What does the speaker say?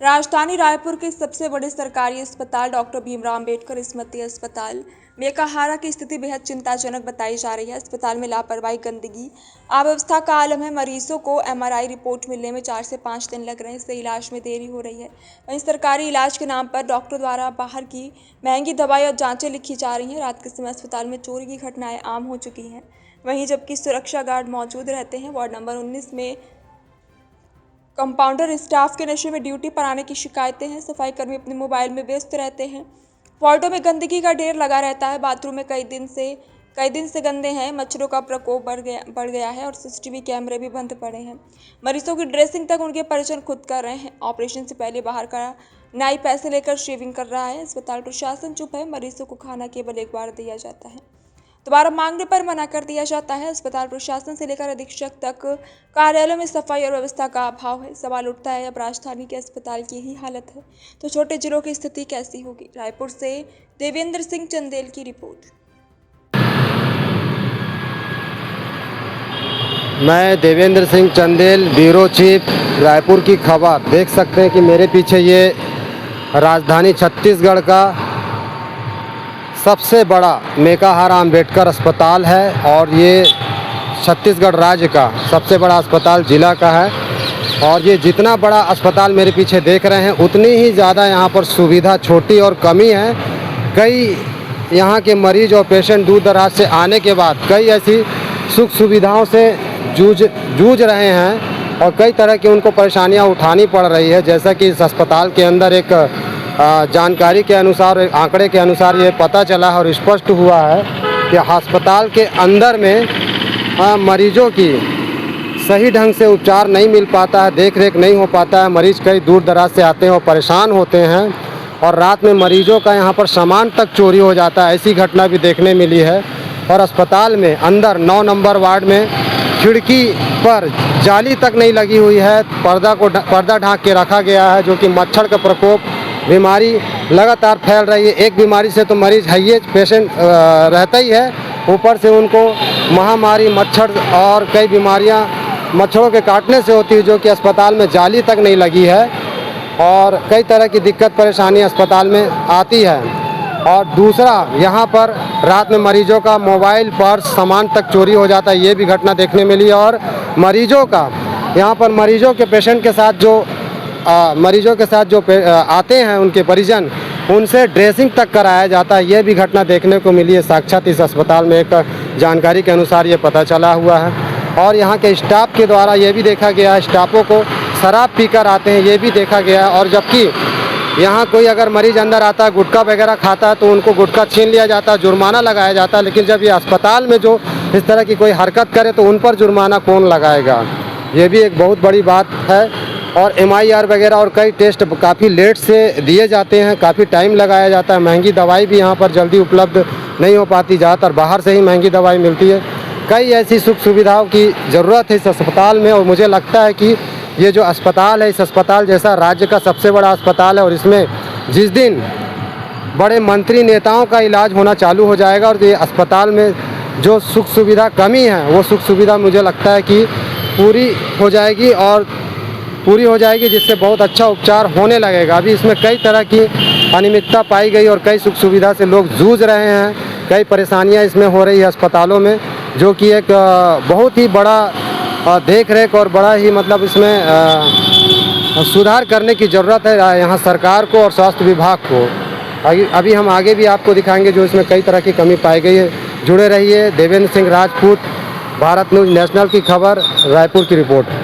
राजधानी रायपुर के सबसे बड़े सरकारी अस्पताल डॉक्टर भीमराव अंबेडकर स्मृति अस्पताल मेकाहारा की स्थिति बेहद चिंताजनक बताई जा रही है। अस्पताल में लापरवाही, गंदगी, अव्यवस्था का आलम है। मरीजों को एमआरआई रिपोर्ट मिलने में 4 से 5 दिन लग रहे हैं, इससे इलाज में देरी हो रही है। वहीं सरकारी इलाज के नाम पर डॉक्टर द्वारा बाहर की महंगी दवाई और जांचें लिखी जा रही हैं। रात के समय अस्पताल में चोरी की घटनाएं आम हो चुकी हैं। वहीं जबकि सुरक्षा गार्ड मौजूद रहते हैं। वार्ड नंबर 19 में कंपाउंडर स्टाफ के नशे में ड्यूटी पर आने की शिकायतें हैं। सफाई कर्मी अपने मोबाइल में व्यस्त रहते हैं। वार्डों में गंदगी का ढेर लगा रहता है। बाथरूम में कई दिन से गंदे हैं। मच्छरों का प्रकोप बढ़ गया है और सीसीटीवी कैमरे भी बंद पड़े हैं। मरीजों की ड्रेसिंग तक उनके परिजन खुद कर रहे हैं। ऑपरेशन से पहले बाहर का नाई पैसे लेकर शेविंग कर रहा है। अस्पताल प्रशासन चुप है। मरीजों को खाना केवल एक बार दिया जाता है, दोबारा मांगने पर मना कर दिया जाता है। अस्पताल प्रशासन से लेकर अधीक्षक तक कार्यालयों में सफाई और व्यवस्था का अभाव है। सवाल उठता है, अब राजधानी के अस्पताल की ही हालत है तो छोटे जिलों की स्थिति कैसी होगी। रायपुर से देवेंद्र सिंह चंदेल की रिपोर्ट। मैं देवेंद्र सिंह चंदेल, ब्यूरो चीफ, रायपुर की खबर। देख सकते हैं कि मेरे पीछे ये राजधानी छत्तीसगढ़ का सबसे बड़ा मेकाहारा अंबेडकर अस्पताल है और ये छत्तीसगढ़ राज्य का सबसे बड़ा अस्पताल जिला का है। और ये जितना बड़ा अस्पताल मेरे पीछे देख रहे हैं, उतनी ही ज़्यादा यहाँ पर सुविधा छोटी और कमी है। कई यहाँ के मरीज और पेशेंट दूर दराज से आने के बाद कई ऐसी सुख सुविधाओं से जूझ रहे हैं और कई तरह की उनको परेशानियाँ उठानी पड़ रही है। जैसा कि इस अस्पताल के अंदर एक जानकारी के अनुसार, आंकड़े के अनुसार ये पता चला है और स्पष्ट हुआ है कि अस्पताल के अंदर में मरीजों की सही ढंग से उपचार नहीं मिल पाता है, देख रेख नहीं हो पाता है। मरीज कई दूर दराज से आते हैं और परेशान होते हैं और रात में मरीजों का यहाँ पर सामान तक चोरी हो जाता है। ऐसी घटना भी देखने मिली है। और अस्पताल में अंदर 9 नंबर वार्ड में खिड़की पर जाली तक नहीं लगी हुई है। पर्दा ढाँक के रखा गया है, जो कि मच्छर का प्रकोप, बीमारी लगातार फैल रही है। एक बीमारी से तो मरीज है ही, पेशेंट रहता ही है, ऊपर से उनको महामारी, मच्छर और कई बीमारियां मच्छरों के काटने से होती है, जो कि अस्पताल में जाली तक नहीं लगी है और कई तरह की दिक्कत परेशानी अस्पताल में आती है। और दूसरा, यहाँ पर रात में मरीजों का मोबाइल, पर्स, सामान तक चोरी हो जाता है, ये भी घटना देखने मिली। और मरीजों का यहाँ पर मरीजों के पेशेंट के साथ जो आते हैं उनके परिजन, उनसे ड्रेसिंग तक कराया जाता है, ये भी घटना देखने को मिली है। साक्षात इस अस्पताल में एक जानकारी के अनुसार ये पता चला हुआ है। और यहाँ के स्टाफ के द्वारा ये भी देखा गया है, स्टाफों को शराब पीकर आते हैं, ये भी देखा गया है। और जबकि यहाँ कोई अगर मरीज अंदर आता है, गुटखा वगैरह खाता है, तो उनको गुटखा छीन लिया जाता है, जुर्माना लगाया जाता है। लेकिन जब ये अस्पताल में जो इस तरह की कोई हरकत करे तो उन पर जुर्माना कौन लगाएगा, ये भी एक बहुत बड़ी बात है। और MIR वगैरह और कई टेस्ट काफ़ी लेट से दिए जाते हैं, काफ़ी टाइम लगाया जाता है। महंगी दवाई भी यहाँ पर जल्दी उपलब्ध नहीं हो पाती, ज़्यादातर बाहर से ही महंगी दवाई मिलती है। कई ऐसी सुख सुविधाओं की ज़रूरत है इस अस्पताल में। और मुझे लगता है कि ये जो अस्पताल है, इस अस्पताल जैसा राज्य का सबसे बड़ा अस्पताल है और इसमें जिस दिन बड़े मंत्री नेताओं का इलाज होना चालू हो जाएगा और ये अस्पताल में जो सुख सुविधा कमी है, वो सुख सुविधा मुझे लगता है कि पूरी हो जाएगी, जिससे बहुत अच्छा उपचार होने लगेगा। अभी इसमें कई तरह की अनियमितता पाई गई और कई सुख सुविधा से लोग जूझ रहे हैं। कई परेशानियां इसमें हो रही है अस्पतालों में, जो कि एक बहुत ही बड़ा देख रेख और बड़ा ही मतलब इसमें सुधार करने की ज़रूरत है यहाँ सरकार को और स्वास्थ्य विभाग को। अभी हम आगे भी आपको दिखाएंगे जो इसमें कई तरह की कमी पाई गई है। जुड़े रहिए। देवेंद्र सिंह राजपूत, भारत न्यूज़ नेशनल की खबर, रायपुर की रिपोर्ट।